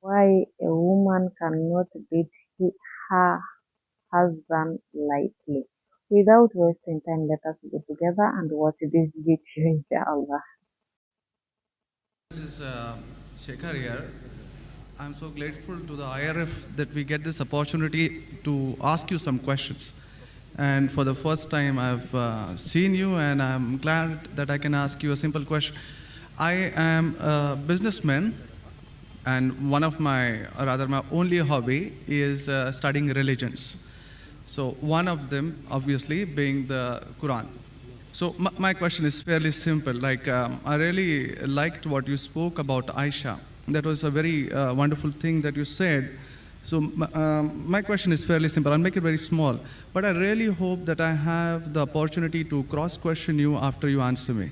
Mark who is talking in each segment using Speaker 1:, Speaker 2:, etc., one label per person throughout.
Speaker 1: Why a woman cannot beat her husband lightly. Without wasting time, let us go together and watch this video, inshallah.
Speaker 2: This is Shekhar here. I'm so grateful to the IRF that we get this opportunity to ask you some questions. And for the first time, I've seen you, and I'm glad that I can ask you a simple question. I am a businessman, and one of my, or rather, my only hobby is studying religions. So, one of them, obviously, being the Quran. So my question is fairly simple. I really liked what you spoke about Aisha. That was a very wonderful thing that you said. So my question is fairly simple. I'll make it very small. But I really hope that I have the opportunity to cross-question you after you answer me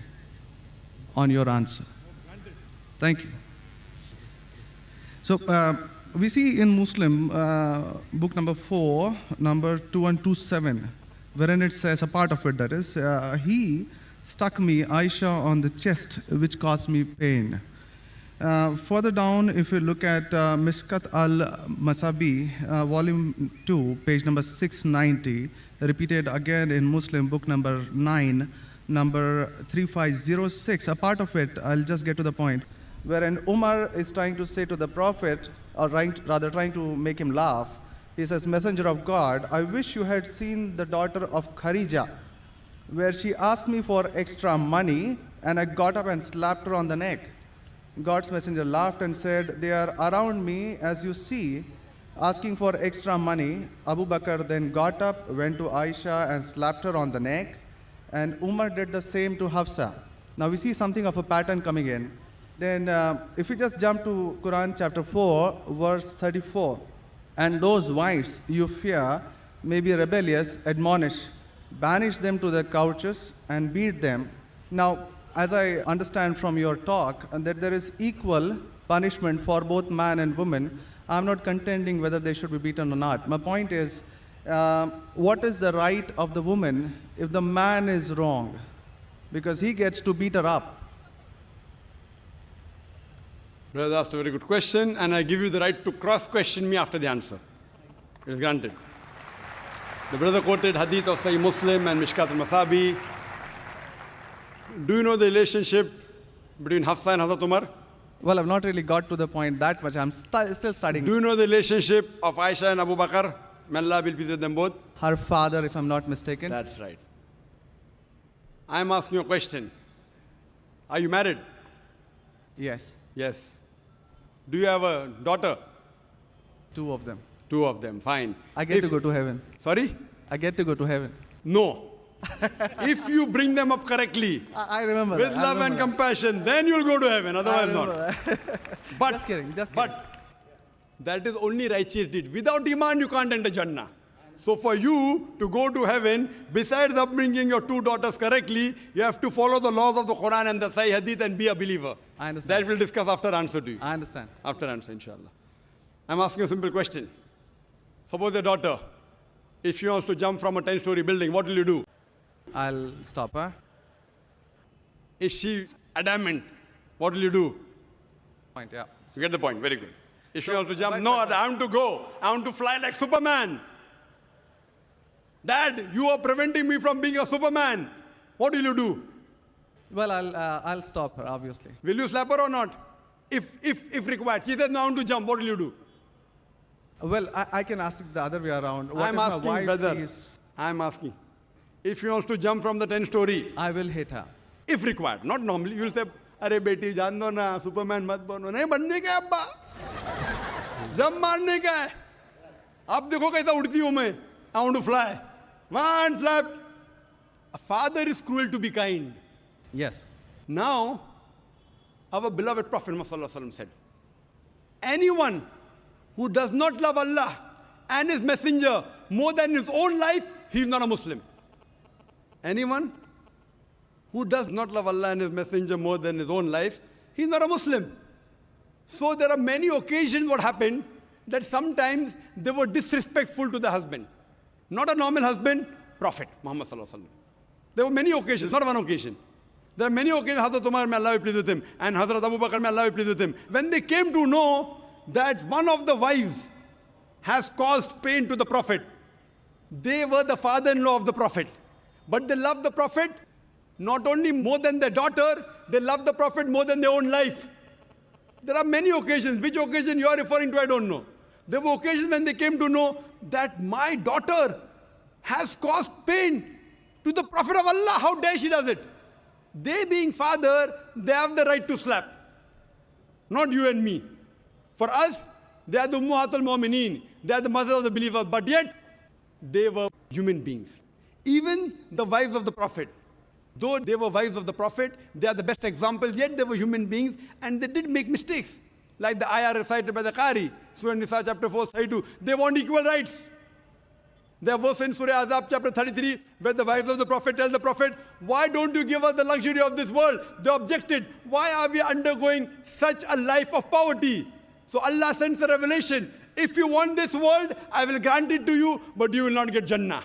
Speaker 2: on your answer. Thank you. So we see in Muslim book number 4, number 2127, wherein it says, a part of it that is, he stuck me, Aisha, on the chest, which caused me pain. Further down, if you look at Mishkat al-Masabi, volume 2, page number 690, repeated again in Muslim book number 9, number 3506, a part of it, I'll just get to the point, wherein Umar is trying to say to the Prophet, or rather trying to make him laugh. He says, Messenger of God, I wish you had seen the daughter of Kharija, where she asked me for extra money, and I got up and slapped her on the neck. God's messenger laughed and said, they are around me, as you see, asking for extra money. Abu Bakr then got up, went to Aisha and slapped her on the neck, and Umar did the same to Hafsa. Now we see something of a pattern coming in. Then if we just jump to Quran chapter 4, verse 34, and those wives you fear may be rebellious, admonish, banish them to their couches and beat them. Now, as I understand from your talk, that there is equal punishment for both man and woman. I'm not contending whether they should be beaten or not. My point is, what is the right of the woman if the man is wrong? Because he gets to beat her up.
Speaker 3: Brother asked a very good question, and I give you the right to cross-question me after the answer. It is granted. The brother quoted hadith of Sahih Muslim and Mishkat al-Masabi. Do you know the relationship between Hafsa and Hazrat Umar?
Speaker 2: Well, I've not really got to the point that much. I'm still studying.
Speaker 3: Do you know the relationship of Aisha and Abu Bakr? May Allah be pleased with them both.
Speaker 2: Her father, if I'm not mistaken.
Speaker 3: That's right. I'm asking you a question. Are you married?
Speaker 2: Yes.
Speaker 3: Yes. Do you have a daughter?
Speaker 2: 2 of them.
Speaker 3: 2 of them, fine.
Speaker 2: I get to go to heaven.
Speaker 3: Sorry?
Speaker 2: I get to go to heaven.
Speaker 3: No. If you bring them up correctly,
Speaker 2: I remember
Speaker 3: with
Speaker 2: that.
Speaker 3: love and compassion, then you'll go to heaven, otherwise not. But,
Speaker 2: just kidding.
Speaker 3: But that is only righteous deed. Without iman, you can't enter Jannah. So for you to go to heaven, besides upbringing your 2 daughters correctly, you have to follow the laws of the Quran and the Sahih Hadith and be a believer.
Speaker 2: I understand.
Speaker 3: That we'll discuss after answer to you.
Speaker 2: I understand.
Speaker 3: After answer, inshallah. I'm asking a simple question. Suppose your daughter, if she wants to jump from a 10-story building, what will you do?
Speaker 2: I'll stop her.
Speaker 3: Is she adamant? What will you do?
Speaker 2: Point, yeah.
Speaker 3: You get the point, very good. If she wants to jump, no, I want to go. I want to fly like Superman. Dad, you are preventing me from being a Superman. What will you do?
Speaker 2: Well, I'll stop her, obviously.
Speaker 3: Will you slap her or not? If required. She says, no, I want to jump. What will you do?
Speaker 2: Well, I can ask it the other way around. What
Speaker 3: I'm
Speaker 2: if my
Speaker 3: asking,
Speaker 2: wife
Speaker 3: brother.
Speaker 2: sees-
Speaker 3: I'm asking. If she wants to jump from the 10-story,
Speaker 2: I will hit her.
Speaker 3: if required, not normally, you will say, अरे बेटी जान दो ना, Superman मत बनो. नहीं बनने का है अब्बा. जब मारने का है. अब देखो कैसा उड़ती हूँ मैं. I want to fly. One flap. A father is cruel to be kind.
Speaker 2: Yes.
Speaker 3: Now, our beloved Prophet Muhammad said, anyone who does not love Allah and His Messenger more than his own life, he is not a Muslim. Anyone who does not love Allah and His Messenger more than his own life, he is not a Muslim. So there are many occasions what happened that sometimes they were disrespectful to the husband. Not a normal husband, Prophet Muhammad sallallahu alaihi wasallam. There were many occasions, not one occasion. There are many occasions, Hazrat Umar, may Allah be pleased with him, and Hazrat Abu Bakr, may Allah be pleased with him. When they came to know that one of the wives has caused pain to the Prophet. They were the father-in-law of the Prophet. But they loved the Prophet not only more than their daughter, they loved the Prophet more than their own life. There are many occasions. Which occasion you are referring to, I don't know. There were occasions when they came to know that my daughter has caused pain to the Prophet of Allah. How dare she does it? They being father, they have the right to slap. Not you and me. For us, they are the Ummahatul Mu'mineen. They are the mothers of the believers. But yet, they were human beings. Even the wives of the Prophet. Though they were wives of the Prophet, they are the best examples, yet they were human beings and they did make mistakes. Like the ayah recited by the Qari, Surah Nisa chapter 4, 32. They want equal rights. There was in Surah Azab chapter 33, where the wives of the Prophet tell the Prophet, why don't you give us the luxury of this world? They objected, why are we undergoing such a life of poverty? So Allah sends a revelation. If you want this world, I will grant it to you, but you will not get Jannah.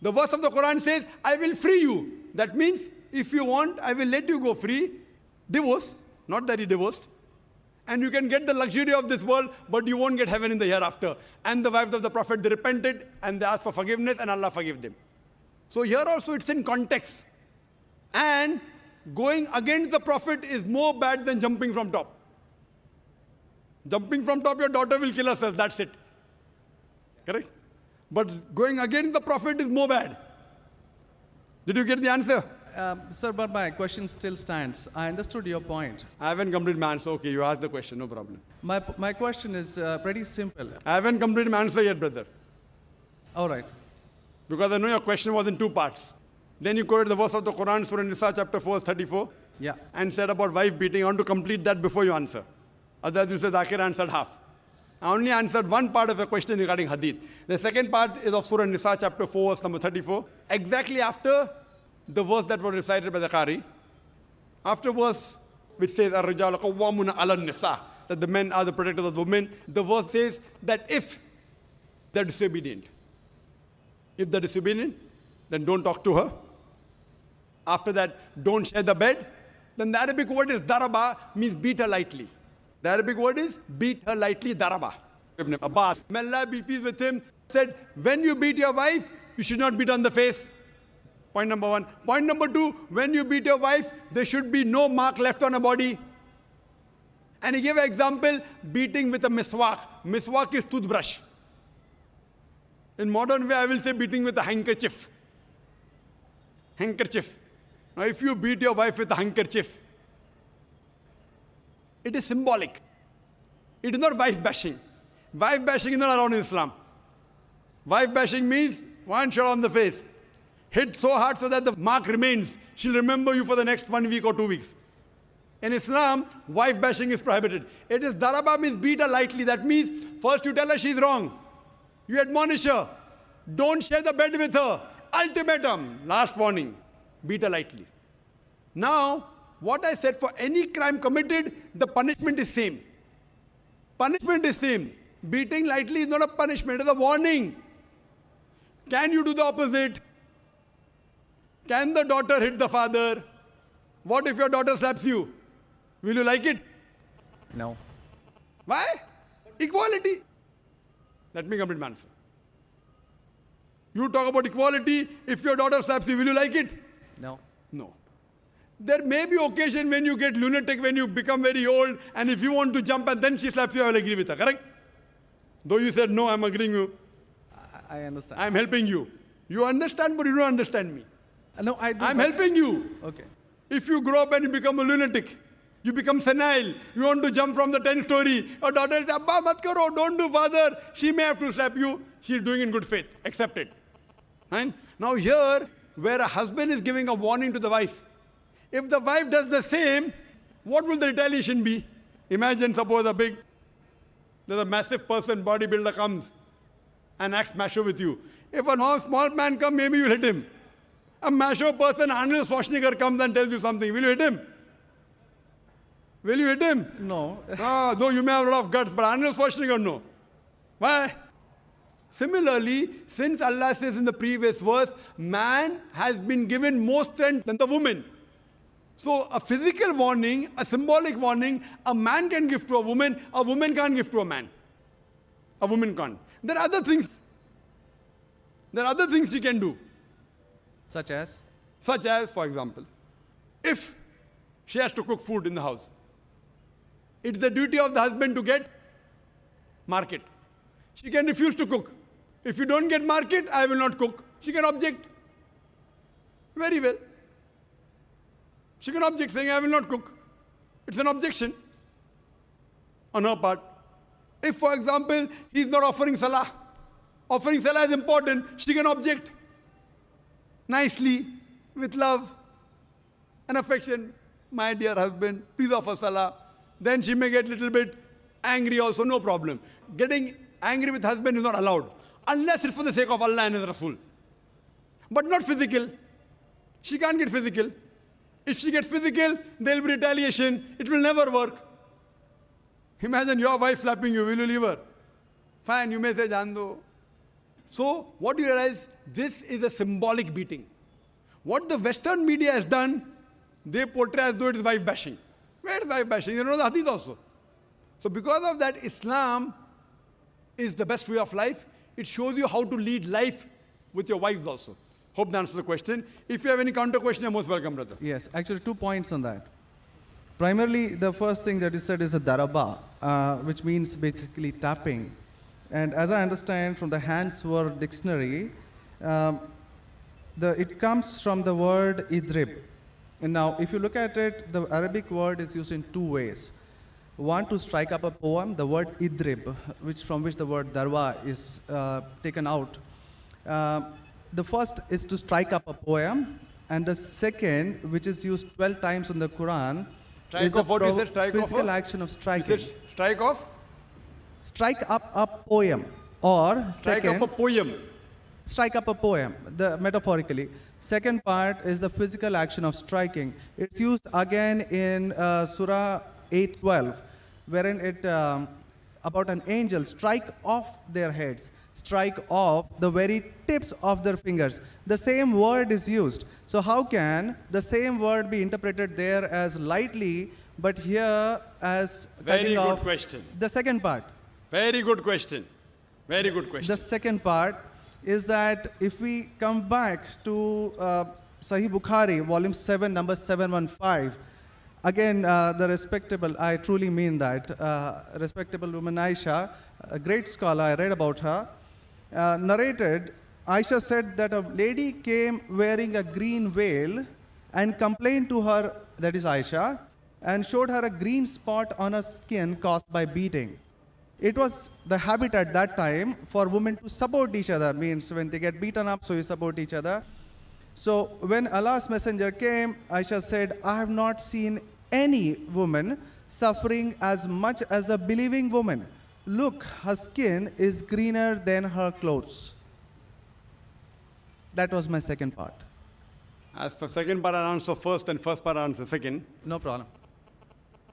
Speaker 3: The verse of the Quran says, I will free you. That means, if you want, I will let you go free. Divorce, not that you divorced. And you can get the luxury of this world, but you won't get heaven in the hereafter. And the wives of the Prophet, they repented and they asked for forgiveness and Allah forgave them. So here also it's in context. And going against the Prophet is more bad than jumping from top. Jumping from top, your daughter will kill herself, that's it. Correct? But going against the Prophet is more bad. Did you get the answer?
Speaker 2: Sir, but my question still stands. I understood your point.
Speaker 3: I haven't completed my answer. Okay, you asked the question, no problem.
Speaker 2: My question is pretty simple.
Speaker 3: I haven't completed my answer yet, brother.
Speaker 2: All right.
Speaker 3: Because I know your question was in two parts. Then you quoted the verse of the Quran, Surah Nisa, chapter 4, verse 34.
Speaker 2: Yeah.
Speaker 3: And said about wife beating. I want to complete that before you answer. Otherwise, you said Zakir answered half. I only answered one part of your question regarding hadith. The second part is of Surah Nisa, chapter 4, verse number 34. Exactly after the verse that was recited by the Qari. After verse which says, Ar-Rijalu Qawwamuna 'ala an-Nisa, that the men are the protectors of the women. The verse says that if they're disobedient, then don't talk to her. After that, don't share the bed. Then the Arabic word is daraba, means beat her lightly. The Arabic word is beat her lightly, daraba. Ibn Abbas, may Allah be pleased with him, said, when you beat your wife, you should not beat on the face. Point number one. Point number two, when you beat your wife, there should be no mark left on her body. And he gave an example, beating with a miswak. Miswak is toothbrush. In modern way, I will say beating with a handkerchief. Handkerchief. Now, if you beat your wife with a handkerchief, it is symbolic. It is not wife bashing. Wife bashing is not allowed in Islam. Wife bashing means one shot on the face. Hit so hard so that the mark remains. She'll remember you for the next 1 week or 2 weeks. In Islam, wife bashing is prohibited. It is daraba, means beat her lightly. That means first you tell her she's wrong. You admonish her. Don't share the bed with her. Ultimatum. Last warning. Beat her lightly. Now, what I said, for any crime committed, the punishment is same. Punishment is same. Beating lightly is not a punishment, it is a warning. Can you do the opposite? Can the daughter hit the father? What if your daughter slaps you? Will you like it?
Speaker 2: No.
Speaker 3: Why? Equality. Let me complete my answer. You talk about equality. If your daughter slaps you, will you like it?
Speaker 2: No.
Speaker 3: No. There may be occasion when you get lunatic, when you become very old, and if you want to jump and then she slaps you, I will agree with her, correct? Though you said, no, I'm agreeing with you.
Speaker 2: I understand.
Speaker 3: I'm helping you. You understand, but you don't understand me.
Speaker 2: No, I do.
Speaker 3: I'm helping you.
Speaker 2: Okay.
Speaker 3: If you grow up and you become a lunatic, you become senile, you want to jump from the 10th story, your daughter says, Abba, mat karo, don't do, father. She may have to slap you. She's doing in good faith. Accept it. Right? Now here, where a husband is giving a warning to the wife, if the wife does the same, what will the retaliation be? Imagine, suppose there's a massive person, bodybuilder comes and acts macho with you. If a small man comes, maybe you'll hit him. A macho person, Arnold Schwarzenegger, comes and tells you something. Will you hit him? Will you hit him?
Speaker 2: No.
Speaker 3: Though you may have a lot of guts, but Arnold Schwarzenegger, no. Why? Similarly, since Allah says in the previous verse, man has been given more strength than the woman. So a physical warning, a symbolic warning, a man can give to a woman can't give to a man. A woman can't. There are other things. There are other things she can do.
Speaker 2: Such as?
Speaker 3: Such as, for example, if she has to cook food in the house, it's the duty of the husband to get market. She can refuse to cook. If you don't get market, I will not cook. She can object. Very well. She can object saying, I will not cook. It's an objection on her part. If, for example, he is not offering salah is important, she can object nicely, with love and affection. My dear husband, please offer salah. Then she may get a little bit angry also, no problem. Getting angry with husband is not allowed, unless it's for the sake of Allah and His Rasul. But not physical. She can't get physical. If she gets physical, there will be retaliation. It will never work. Imagine your wife slapping you. Will you leave her? Fine, you may say, Jando. So, what do you realize? This is a symbolic beating. What the Western media has done, they portray as though it is wife bashing. Where is wife bashing? You know the hadith also. So, because of that, Islam is the best way of life. It shows you how to lead life with your wives also. Hope that answers the question. If you have any counter question, you're most welcome, brother.
Speaker 2: Yes, actually 2 points on that. Primarily, the first thing that you said is a daraba, which means basically tapping. And as I understand from the Hands Word Dictionary, it comes from the word idrib. And now, if you look at it, the Arabic word is used in 2 ways. One, to strike up a poem, the word idrib, from which the word darwa is taken out. The first is to strike up a poem, and the second, which is used 12 times in the Quran, is a physical action of striking.
Speaker 3: Is it strike off?
Speaker 2: Strike up a poem, or
Speaker 3: Strike
Speaker 2: second,
Speaker 3: up a poem.
Speaker 2: strike up a poem, metaphorically. Second part is the physical action of striking. It's used again in Surah 8:12, wherein it about an angel strike off their heads, strike off the very tips of their fingers. The same word is used. So how can the same word be interpreted there as lightly, but here as
Speaker 3: Very
Speaker 2: cutting
Speaker 3: good
Speaker 2: off
Speaker 3: question.
Speaker 2: the second part?
Speaker 3: Very good question. Very good question.
Speaker 2: The second part is that if we come back to Sahih Bukhari, volume 7, number 715, again, the respectable, I truly mean that, respectable woman Aisha, a great scholar, I read about her, narrated, Aisha said that a lady came wearing a green veil and complained to her, that is Aisha, and showed her a green spot on her skin caused by beating. It was the habit at that time for women to support each other, means when they get beaten up, so you support each other. So when Allah's messenger came, Aisha said, I have not seen any woman suffering as much as a believing woman. Look, her skin is greener than her clothes. That was my second part.
Speaker 3: As for second part, I answer first, and first part, I answer second.
Speaker 2: No problem.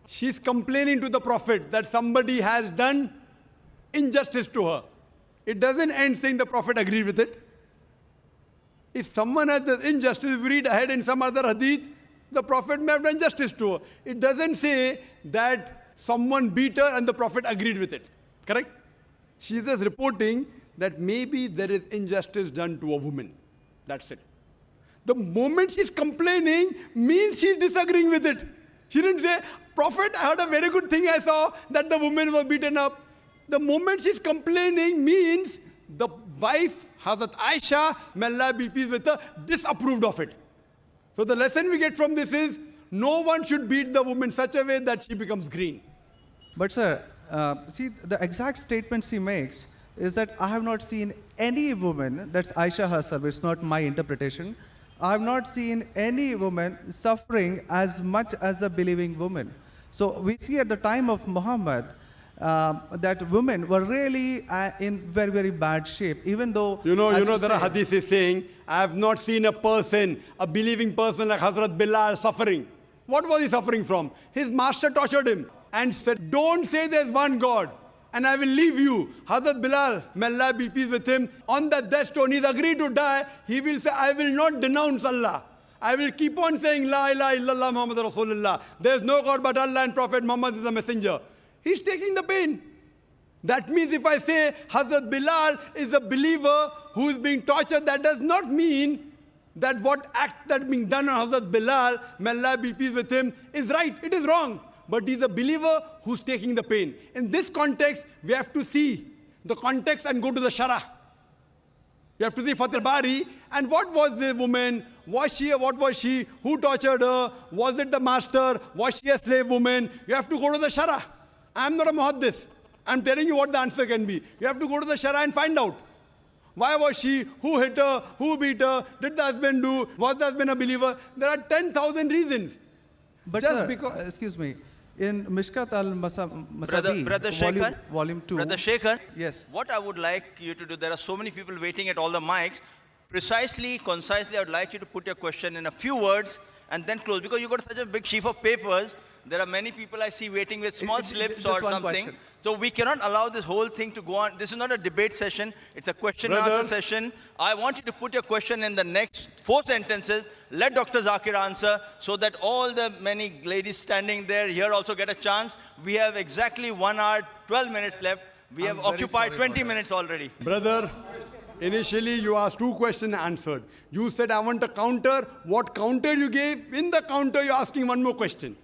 Speaker 3: She's complaining to the Prophet that somebody has done injustice to her. It doesn't end saying the Prophet agreed with it. If someone has done injustice, if we read ahead in some other hadith, the Prophet may have done justice to her. It doesn't say that someone beat her and the Prophet agreed with it. Correct? She is just reporting that maybe there is injustice done to a woman. That's it. The moment she's complaining means she's disagreeing with it. She didn't say, Prophet, I heard a very good thing I saw, that the woman was beaten up. The moment she's complaining means the wife, Hazrat Aisha, may Allah be pleased with her, disapproved of it. So the lesson we get from this is, no one should beat the woman such a way that she becomes green.
Speaker 2: But sir, see, the exact statement she makes is that I have not seen any woman, that's Aisha herself, it's not my interpretation, I have not seen any woman suffering as much as the believing woman. So we see at the time of Muhammad that women were really in very, very bad shape, even though...
Speaker 3: You know there are hadiths saying, I have not seen a person, a believing person like Hazrat Bilal suffering. What was he suffering from? His master tortured him and said, don't say there's one God and I will leave you. Hazrat Bilal, may Allah be pleased with him, on that death stone, he's agreed to die. He will say, I will not denounce Allah. I will keep on saying, La ilaha illallah Muhammad Rasulullah. There is no God but Allah and Prophet Muhammad is a messenger. He's taking the pain. That means if I say Hazrat Bilal is a believer who is being tortured, that does not mean that what act that being done on Hazrat Bilal, may Allah be pleased with him, is right. It is wrong. But he's a believer who's taking the pain. In this context, we have to see the context and go to the Shara. You have to see Fath al-Bari. And what was the woman? What was she? Who tortured her? Was it the master? Was she a slave woman? You have to go to the Shara. I'm not a muhaddith. I'm telling you what the answer can be. You have to go to the Shara and find out. Why was she? Who hit her? Who beat her? Did the husband do? Was the husband a believer? There are 10,000 reasons.
Speaker 2: But
Speaker 3: Just
Speaker 2: sir,
Speaker 3: because-
Speaker 2: excuse me, in Mishkat al-Masabi,
Speaker 4: Brother Shekhar,
Speaker 2: volume 2.
Speaker 4: Brother Shekhar,
Speaker 2: Yes.
Speaker 4: what I would like you to do, there are so many people waiting at all the mics. Precisely, concisely, I would like you to put your question in a few words and then close. Because you got such a big sheaf of papers, there are many people I see waiting with small slips
Speaker 2: just
Speaker 4: or
Speaker 2: one
Speaker 4: something.
Speaker 2: question.
Speaker 4: So we cannot allow this whole thing to go on. This is not a debate session. It's a question and
Speaker 3: Brother.
Speaker 4: answer session. I want you to put your question in the next 4 sentences. Let Dr. Zakir answer so that all the many ladies standing there here also get a chance. We have exactly 1 hour, 12 minutes left. We have
Speaker 2: very
Speaker 4: occupied
Speaker 2: sorry
Speaker 4: 20
Speaker 2: about that.
Speaker 4: minutes already.
Speaker 3: Brother, initially you asked 2 questions and answered. You said, I want a counter. What counter you gave? In the counter, you're asking 1 more question.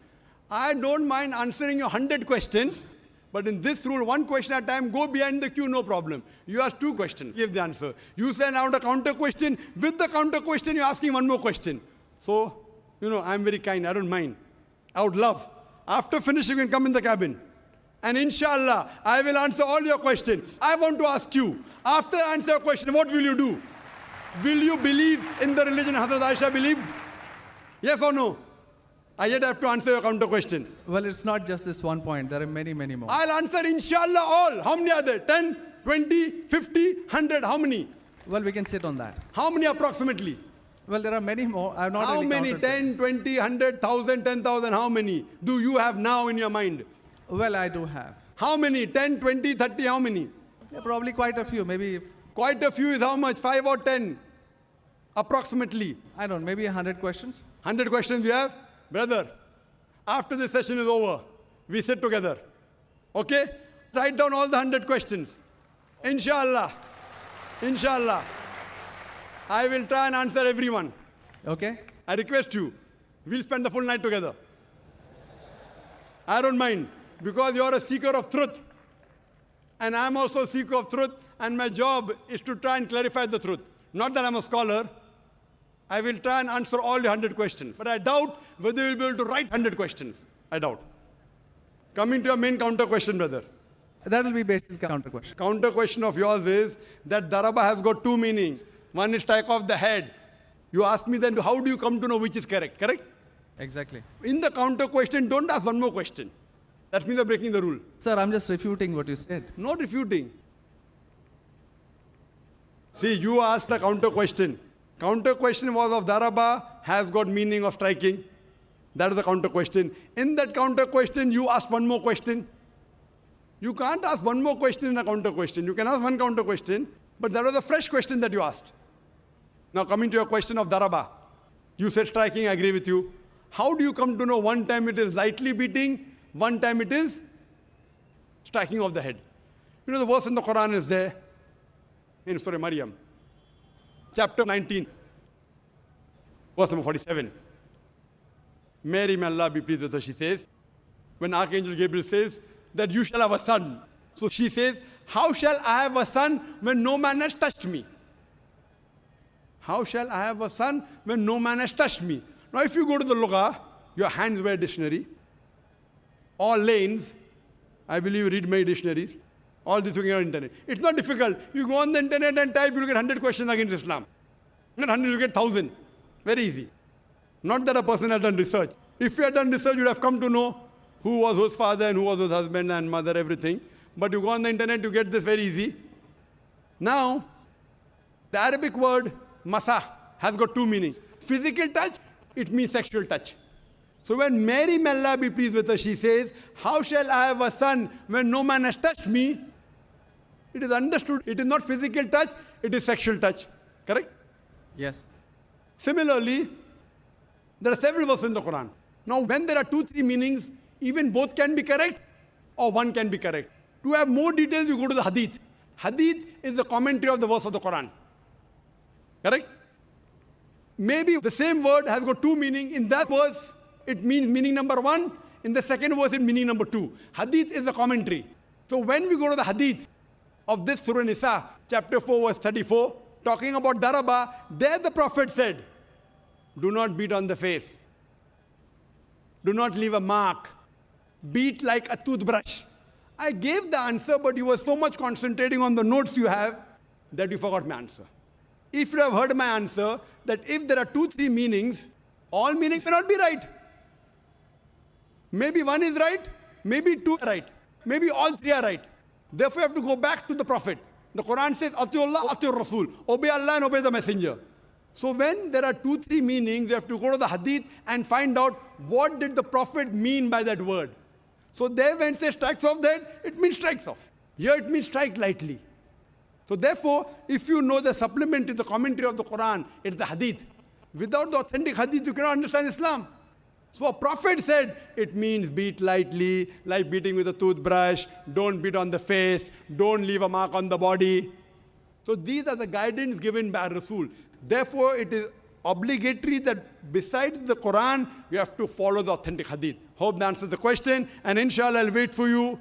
Speaker 3: I don't mind answering your 100 questions, but in this rule, 1 question at a time, go behind the queue, no problem. You asked 2 questions, give the answer. You said, I want a counter question. With the counter question, you're asking 1 more question. So, I'm very kind, I don't mind. I would love. After finishing, you can come in the cabin. And inshallah, I will answer all your questions. I want to ask you, after I answer your question, what will you do? Will you believe in the religion Hazrat Aisha believed? Yes or no? I yet have to answer your counter question.
Speaker 2: Well, it's not just this one point. There are many, many more.
Speaker 3: I'll answer inshallah all. How many are there? 10, 20, 50, 100? How many?
Speaker 2: Well, we can sit on that.
Speaker 3: How many approximately?
Speaker 2: Well, there are many more. I have not
Speaker 3: How
Speaker 2: really
Speaker 3: many?
Speaker 2: counted them.
Speaker 3: 10, 20, 100, 1,000, 10,000? How many do you have now in your mind?
Speaker 2: Well, I do have.
Speaker 3: How many? 10, 20, 30? How many?
Speaker 2: Yeah, probably quite a few. Maybe,
Speaker 3: Quite a few is how much? 5 or 10? Approximately.
Speaker 2: I don't know, maybe 100 questions.
Speaker 3: 100 questions you have? Brother, after this session is over, we sit together. Okay? Write down all the 100 questions. Inshallah. Inshallah. I will try and answer everyone.
Speaker 2: Okay?
Speaker 3: I request you. We'll spend the full night together. I don't mind. Because you're a seeker of truth. And I'm also a seeker of truth. And my job is to try and clarify the truth. Not that I'm a scholar. I will try and answer all your 100 questions. But I doubt whether you'll be able to write 100 questions. I doubt. Coming to your main counter question, brother.
Speaker 2: That will be basic counter question.
Speaker 3: Counter question of yours is that daraba has got 2 meanings. One is strike off the head. You ask me then, how do you come to know which is correct? Correct?
Speaker 2: Exactly.
Speaker 3: In the counter question, don't ask 1 more question. That means you're breaking the rule.
Speaker 2: Sir, I'm just refuting what you said.
Speaker 3: Not refuting. See, you asked a counter question. Counter question was of daraba has got meaning of striking. That is the counter question. In that counter question, you asked 1 more question. You can't ask 1 more question in a counter question. You can ask 1 counter question, but that was a fresh question that you asked. Now coming to your question of daraba. You said striking, I agree with you. How do you come to know one time it is lightly beating, one time it is striking of the head? The verse in the Quran is there, in Surah Maryam, chapter 19, verse number 47. Mary, may Allah be pleased with her, she says, when Archangel Gabriel says that you shall have a son. So she says, how shall I have a son when no man has touched me? How shall I have a son when no man has touched me? Now if you go to the Lugha, your hands were dictionary, all lanes, I believe you read my dictionaries, all this you can get on the internet. It's not difficult. You go on the internet and type, you'll get 100 questions against Islam. Not 100, you'll get 1,000. Very easy. Not that a person has done research. If you had done research, you'd have come to know who was whose father and who was whose husband and mother, everything. But you go on the internet, you get this very easy. Now, the Arabic word masa has got 2 meanings. Physical touch, it means sexual touch. So when Mary, may Allah be pleased with her, she says, how shall I have a son when no man has touched me? It is understood. It is not physical touch, it is sexual touch. Correct?
Speaker 2: Yes.
Speaker 3: Similarly, There are several verses in the Quran. Now, when there are two, three meanings, even both can be correct or one can be correct. To have more details, you go to the Hadith. Hadith is the commentary of the verse of the Quran. Correct? Maybe the same word has got two meanings. In that verse, it means meaning number one. In the second verse, it meaning number two. Hadith is the commentary. So when we go to the Hadith of this Surah Nisa, chapter 4, verse 34, talking about Daraba, there the Prophet said, do not beat on the face. Do not leave a mark. Beat like a toothbrush. I gave the answer, but you were so much concentrating on the notes you have that you forgot my answer. If you have heard my answer, that if there are two, three meanings, all meanings may not be right. Maybe one is right, maybe two are right, maybe all three are right. Therefore, you have to go back to the Prophet. The Quran says, Atiullah, Atiur Rasul. Obey Allah and obey the Messenger. So when there are two, three meanings, you have to go to the Hadith and find out what did the Prophet mean by that word. So there when it says strikes off that, it means strikes off. Here it means strike lightly. So therefore, if you know the supplement to the commentary of the Quran, it's the Hadith. Without the authentic Hadith, you cannot understand Islam. So a prophet said, it means beat lightly, like beating with a toothbrush, don't beat on the face, don't leave a mark on the body. So these are the guidance given by Rasul. Therefore, it is obligatory that besides the Quran, you have to follow the authentic Hadith. Hope that answers the question, and inshallah, I'll wait for you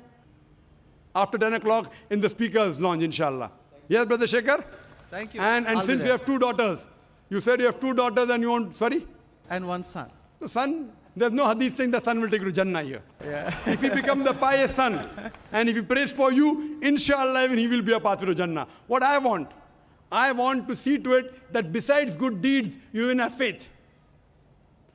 Speaker 3: after 10 o'clock in the speaker's lounge, inshallah. Yes, Brother Shekhar?
Speaker 2: Thank you.
Speaker 3: And
Speaker 2: I'll be
Speaker 3: since
Speaker 2: there.
Speaker 3: you have two daughters, you said you have two daughters and you want, sorry?
Speaker 2: And one son.
Speaker 3: The son, there's no hadith saying the son will take you to Jannah here.
Speaker 2: Yeah.
Speaker 3: If he becomes the pious son, and if he prays for you, inshallah, even he will be a pathway to Jannah. What I want to see to it that besides good deeds, you even have faith.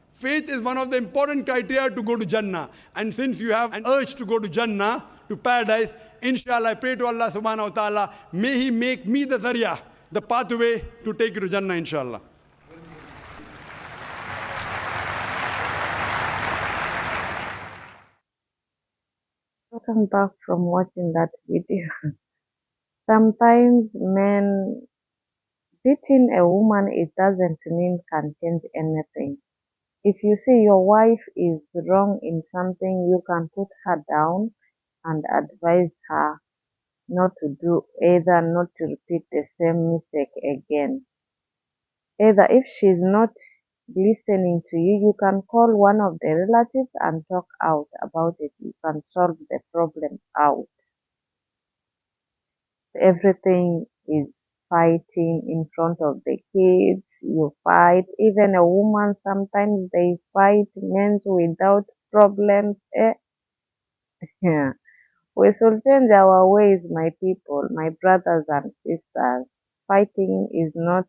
Speaker 3: Faith is one of the important criteria to go to Jannah. And since you have an urge to go to Jannah, to paradise, inshallah, I pray to Allah subhanahu wa ta'ala, may He make me the zarya, the pathway to take you to Jannah, inshallah.
Speaker 1: Welcome back from watching that video. Sometimes men beating a woman, it doesn't mean can change anything. If you see your wife is wrong in something, you can put her down and advise her not to do, either not to repeat the same mistake again. Either if she's not listening to you, you can call one of the relatives and talk out about it. You can solve the problem out. Everything is fighting in front of the kids. You fight. Even a woman, sometimes they fight men without problems. Yeah. We should change our ways, my people, my brothers and sisters. Fighting is not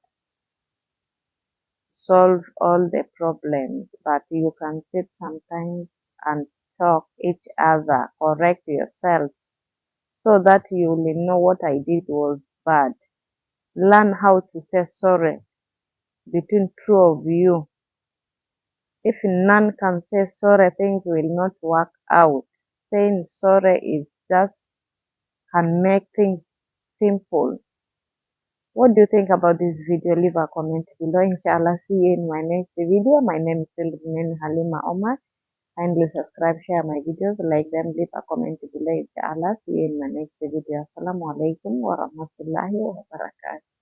Speaker 1: solve all the problems, but you can sit sometimes and talk each other, correct yourself, so that you will know what I did was bad. Learn how to say sorry between two of you. If none can say sorry, things will not work out. Saying sorry is just can make things simple. What do you think about this video? Leave a comment below. Inshallah, see you in my next video. My name is still remain Halima Omar. Kindly subscribe, share my videos, like them, leave a comment below. Inshallah, see you in my next video. Assalamu alaikum wa rahmatullahi wa barakatuh.